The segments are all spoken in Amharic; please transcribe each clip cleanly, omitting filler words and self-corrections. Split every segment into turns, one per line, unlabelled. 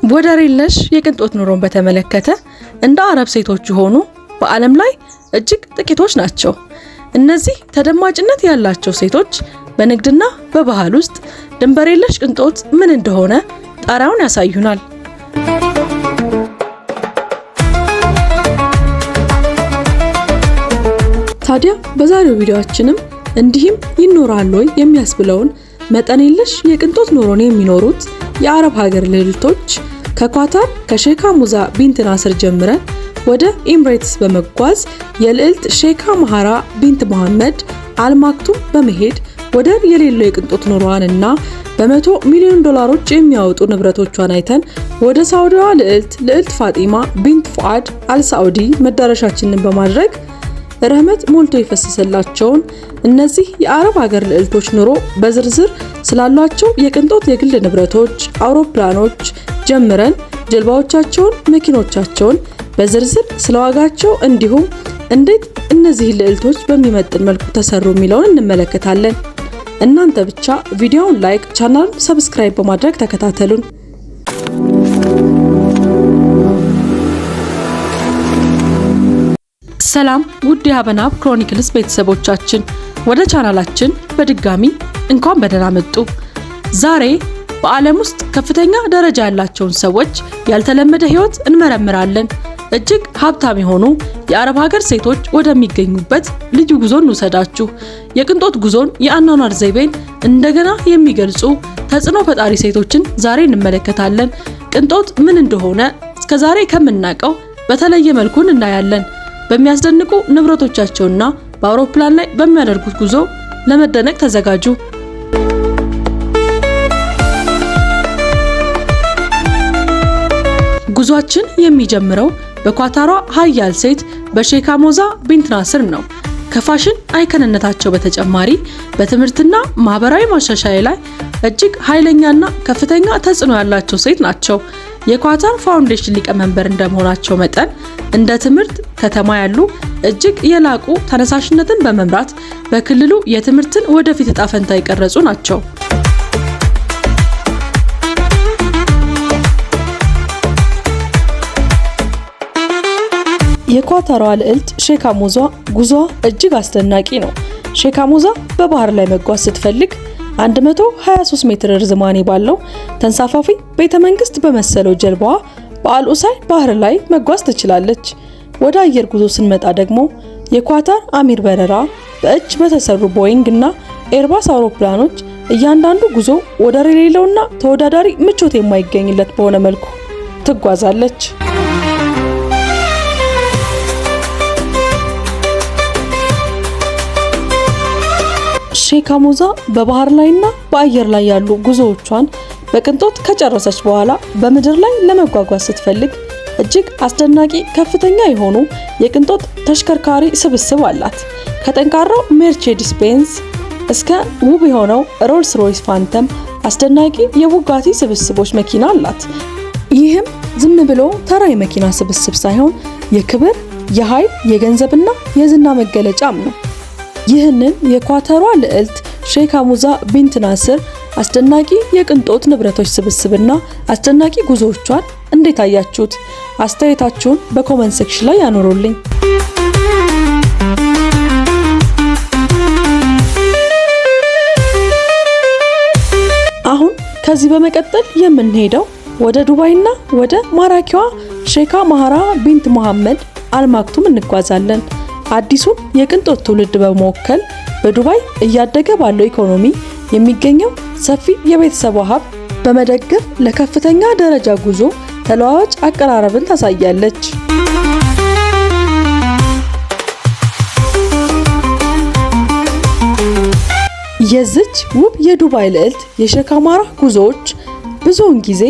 ወደር የለሽ የቅንጦት ኑሮን በተመለከተ እንደ አረብ ሴቶች ሆኑ በዓለም ላይ እጅግ ጥቂቶች ናቸው። እነዚህ ተደማጭነት ያላቸው ሴቶች በንግድና በባህል ውስጥ ድንበር የለሽ ቅንጦት ምን እንደሆነ ጣሪያውን ያሳዩናል። ታዲያ በዛሬው ቪዲዮአችንም እንዲህም ይኖራል ወይ የሚያስብለውን መጠን የለሽ የቅንጦት ኑሮን የሚኖሩት የአረብ ሀገር ልዕልቶች ከኳታር ከሼክ ሐሙዛ ቢንት ናስር ጀምረን ወደ ኤምሬትስ በመጓዝ የልዕልት ሼክ ማህራ ቢንት መሐመድ አልማክቱም በመሄድ ወደር የሌለው የቅንጦት ኑሮዋንና በመቶ ሚሊዮን ዶላሮች የሚያወጡ ንብረቶቿን አይተን ወደ ሳውዲዋ ልዕልት ፋጢማ ቢንት ፉአድ አልሳዑዲ መዳረሻችንን በማድረግ ረህመት ሞልቶ የፈሰሰላቸውን እነዚህ የአረብ ሀገር ልዕልቶች ኑሮ በዝርዝር ስላሏቸው የቅንጦት የግል ንብረቶች፣ አውሮፕላኖች ጀምረን ጀልባዎቻቸውን፣ መኪኖቻቸውን በዝርዝር ስለዋጋቸው እንዲሁም እንዴት እነዚህ ልዕልቶች በሚመጥን መልኩ ተሰሩ የሚለውን እንመለከታለን። እናንተ ብቻ ቪዲዮውን ላይክ፣ ቻናሉን ሰብስክራይብ በማድረግ ተከታተሉን። ሰላም ውድ የሀበናብ ክሮኒክልስ ቤተሰቦቻችን፣ ወደ ቻናላችን በድጋሚ እንኳን በደህና መጡ። ዛሬ በዓለም ውስጥ ከፍተኛ ደረጃ ያላቸውን ሰዎች ያልተለመደ ህይወት እንመረምራለን። እጅግ ሀብታም የሆኑ የአረብ ሀገር ሴቶች ወደሚገኙበት ልዩ ጉዞ እንውሰዳችሁ። የቅንጦት ጉዞን፣ የአኗኗር ዘይቤን እንደገና የሚገልጹ ተጽዕኖ ፈጣሪ ሴቶችን ዛሬ እንመለከታለን። ቅንጦት ምን እንደሆነ እስከዛሬ ከምናውቀው በተለየ መልኩ እናያለን። በሚያስደንቁ ንብረቶቻቸውና በአውሮፕላን ላይ በሚያደርጉት ጉዞ ለመደነቅ ተዘጋጁ። ጉዟችን የሚጀምረው በኳታሯ ሀያል ሴት በሼክ ሐሙዛ ቢንት ናስር ነው። ከፋሽን አይከንነታቸው በተጨማሪ በትምህርትና ማህበራዊ ማሻሻያ ላይ እጅግ ኃይለኛና ከፍተኛ ተጽዕኖ ያላቸው ሴት ናቸው። የኳታር ፋውንዴሽን ሊቀመንበር እንደመሆናቸው መጠን እንደ ትምህርት ከተማ ያሉ እጅግ የላቁ ተነሳሽነትን በመምራት በክልሉ የትምህርትን ወደፊት ዕጣ ፈንታ የቀረጹ ናቸው። የኳታሯ ልዕልት ሼክ ሐሙዛ ጉዞዋ እጅግ አስደናቂ ነው። ሼክ ሐሙዛ በባህር ላይ መጓዝ ስትፈልግ 123 ሜትር ርዝማኔ ባለው ተንሳፋፊ ቤተመንግስት በመሰለው ጀልባዋ በአልኡሳይ ባህር ላይ መጓዝ ትችላለች። ወደ አየር ጉዞ ስንመጣ ደግሞ የኳታር አሚር በረራ በእጅ በተሰሩ ቦይንግ እና ኤርባስ አውሮፕላኖች እያንዳንዱ ጉዞ ወደር የሌለውና ተወዳዳሪ ምቾት የማይገኝለት በሆነ መልኩ ትጓዛለች። ሼክ ሐሙዛ በባህር ላይና በአየር ላይ ያሉ ጉዞዎቿን በቅንጦት ከጨረሰች በኋላ በምድር ላይ ለመጓጓዝ ስትፈልግ እጅግ አስደናቂ ከፍተኛ የሆኑ የቅንጦት ተሽከርካሪ ስብስብ አላት። ከጠንካራው ሜርቼዲስ ቤንዝ እስከ ውብ የሆነው ሮልስ ሮይስ ፋንተም አስደናቂ የቡጋቲ ስብስቦች መኪና አላት። ይህም ዝም ብሎ ተራ የመኪና ስብስብ ሳይሆን የክብር፣ የኃይል፣ የገንዘብና የዝና መገለጫም ነው። ይህንን የኳታሯ ልዕልት ሼክ ሐሙዛ ቢንት ናስር አስደናቂ የቅንጦት ንብረቶች ስብስብና አስደናቂ ጉዞዎቿን እንዴት አያችሁት? አስተያየታችሁን በኮሜንት ሴክሽን ላይ ያኖሩልኝ። አሁን ከዚህ በመቀጠል የምንሄደው ወደ ዱባይና ወደ ማራኪዋ ሼክ ማህራ ቢንት መሐመድ አልማክቱም እንጓዛለን። አዲሱን የቅንጦት ትውልድ በመወከል በዱባይ እያደገ ባለው ኢኮኖሚ የሚገኘው ሰፊ የቤተሰቧ ሀብት በመደገፍ ለከፍተኛ ደረጃ ጉዞ ተለዋዋጭ አቀራረብን ታሳያለች። የዚች ውብ የዱባይ ልዕልት የሼክ ማህራ ጉዞዎች ብዙውን ጊዜ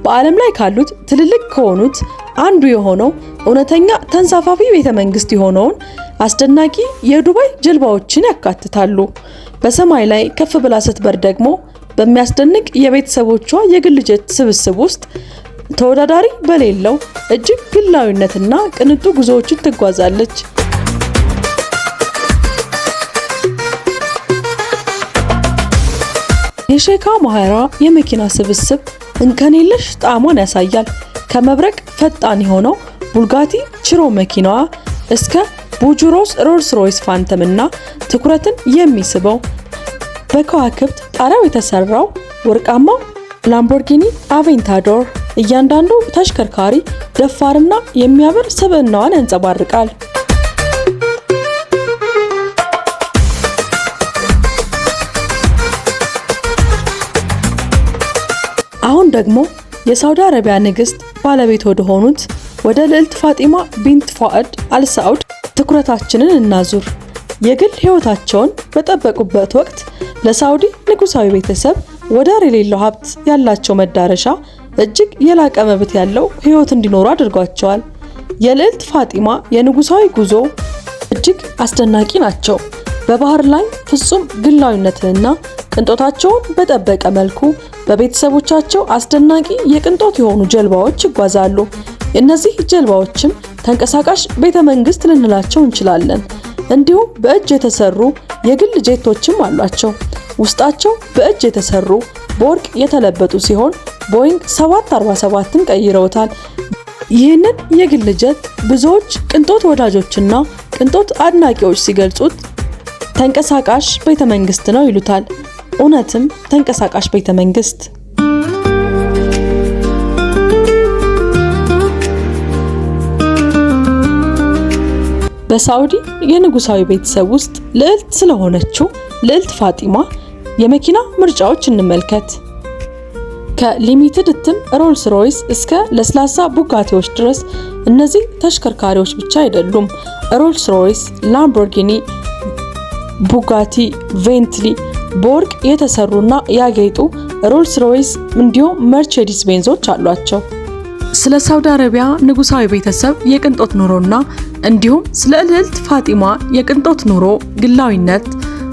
በዓለም ላይ ካሉት ትልልቅ ከሆኑት አንዱ የሆነው እውነተኛ ተንሳፋፊ ቤተመንግስት የሆነውን አስደናቂ የዱባይ ጀልባዎችን ያካትታሉ። በሰማይ ላይ ከፍ ብላ ስትበር ደግሞ በሚያስደንቅ የቤተሰቦቿ የግል ጀት ስብስብ ውስጥ ተወዳዳሪ በሌለው እጅግ ግላዊነትና ቅንጡ ጉዞዎችን ትጓዛለች። የሼክ ማህራ የመኪና ስብስብ እንከን የለሽ ጣዕሟን ያሳያል። ከመብረቅ ፈጣን የሆነው ቡጋቲ ቺሮ መኪናዋ እስከ ቡጁሮስ ሮልስ ሮይስ ፋንተም እና ትኩረትን የሚስበው በከዋክብት ጣሪያው የተሰራው ወርቃማው ላምቦርጊኒ አቬንታዶር እያንዳንዱ ተሽከርካሪ ደፋርና የሚያበር ስብዕናዋን ያንጸባርቃል። አሁን ደግሞ የሳውዲ አረቢያ ንግስት ባለቤት ወደ ሆኑት ወደ ልዕልት ፋጢማ ቢንት ፉአድ አልሳዑድ ትኩረታችንን እናዙር። የግል ህይወታቸውን በጠበቁበት ወቅት ለሳውዲ ንጉሳዊ ቤተሰብ ወደር የሌለው ሀብት ያላቸው መዳረሻ እጅግ የላቀ መብት ያለው ህይወት እንዲኖሩ አድርጓቸዋል። የልዕልት ፋጢማ የንጉሳዊ ጉዞ እጅግ አስደናቂ ናቸው። በባህር ላይ ፍጹም ግላዊነትንና ቅንጦታቸውን በጠበቀ መልኩ በቤተሰቦቻቸው አስደናቂ የቅንጦት የሆኑ ጀልባዎች ይጓዛሉ። እነዚህ ጀልባዎችም ተንቀሳቃሽ ቤተ መንግስት ልንላቸው እንችላለን። እንዲሁም በእጅ የተሰሩ የግል ጄቶችም አሏቸው። ውስጣቸው በእጅ የተሰሩ በወርቅ የተለበጡ ሲሆን ቦይንግ 747ን ቀይረውታል። ይህንን የግል ጀት ብዙዎች ቅንጦት ወዳጆችና ቅንጦት አድናቂዎች ሲገልጹት ተንቀሳቃሽ ቤተ መንግስት ነው ይሉታል። እውነትም ተንቀሳቃሽ ቤተ መንግስት። በሳውዲ የንጉሳዊ ቤተሰብ ውስጥ ልዕልት ስለሆነችው ልዕልት ፋጢማ የመኪና ምርጫዎች እንመልከት። ከሊሚትድ እትም ሮልስ ሮይስ እስከ ለስላሳ ቡጋቲዎች ድረስ እነዚህ ተሽከርካሪዎች ብቻ አይደሉም። ሮልስ ሮይስ፣ ላምቦርጊኒ፣ ቡጋቲ፣ ቬንትሊ በወርቅ የተሰሩና ያጌጡ ሮልስ ሮይስ እንዲሁም መርቼዲስ ቤንዞች አሏቸው። ስለ ሳውዲ አረቢያ ንጉሳዊ ቤተሰብ የቅንጦት ኑሮና እንዲሁም ስለ ልዕልት ፋጢማ የቅንጦት ኑሮ ግላዊነት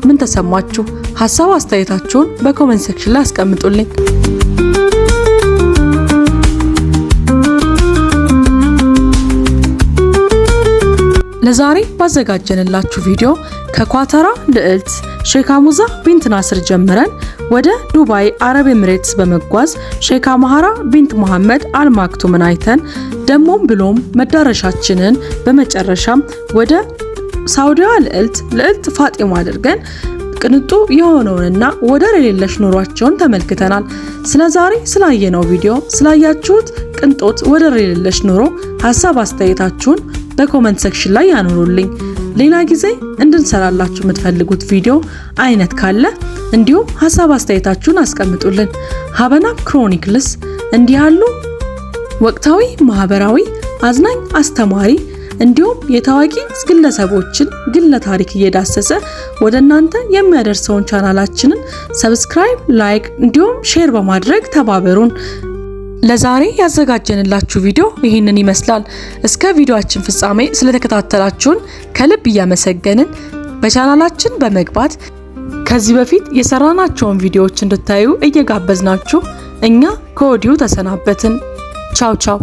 ምን ተሰማችሁ? ሀሳብ አስተያየታችሁን በኮሜንት ሴክሽን ላይ አስቀምጡልኝ። ለዛሬ ባዘጋጀንላችሁ ቪዲዮ ከኳተራ ልዕልት ሼክ ሐሙዛ ቢንት ናስር ጀምረን ወደ ዱባይ አረብ ኤሚሬትስ በመጓዝ ሼክ ማህራ ቢንት መሐመድ አልማክቱምን አይተን ደሞም ብሎም መዳረሻችንን በመጨረሻም ወደ ሳውዲዋ ልዕልት ፋጢማ አድርገን ቅንጡ የሆነውንና ወደር የሌለሽ ኑሯቸውን ተመልክተናል። ስለዛሬ ስላየነው ቪዲዮ ስላያችሁት ቅንጦት ወደር የሌለሽ ኑሮ ሀሳብ አስተያየታችሁን በኮሜንት ሴክሽን ላይ ያኑሩልኝ። ሌላ ጊዜ እንድንሰራላችሁ የምትፈልጉት ቪዲዮ አይነት ካለ እንዲሁም ሀሳብ አስተያየታችሁን አስቀምጡልን። ሀበናብ ክሮኒክልስ እንዲህ ያሉ ወቅታዊ፣ ማህበራዊ፣ አዝናኝ፣ አስተማሪ እንዲሁም የታዋቂ ግለሰቦችን ግለ ታሪክ እየዳሰሰ ወደ እናንተ የሚያደርሰውን ቻናላችንን ሰብስክራይብ፣ ላይክ እንዲሁም ሼር በማድረግ ተባበሩን። ለዛሬ ያዘጋጀንላችሁ ቪዲዮ ይህንን ይመስላል። እስከ ቪዲዮአችን ፍጻሜ ስለተከታተላችሁን ከልብ እያመሰገንን በቻናላችን በመግባት ከዚህ በፊት የሰራናቸውን ቪዲዮዎች እንድታዩ እየጋበዝናችሁ እኛ ከወዲሁ ተሰናበትን። ቻው ቻው።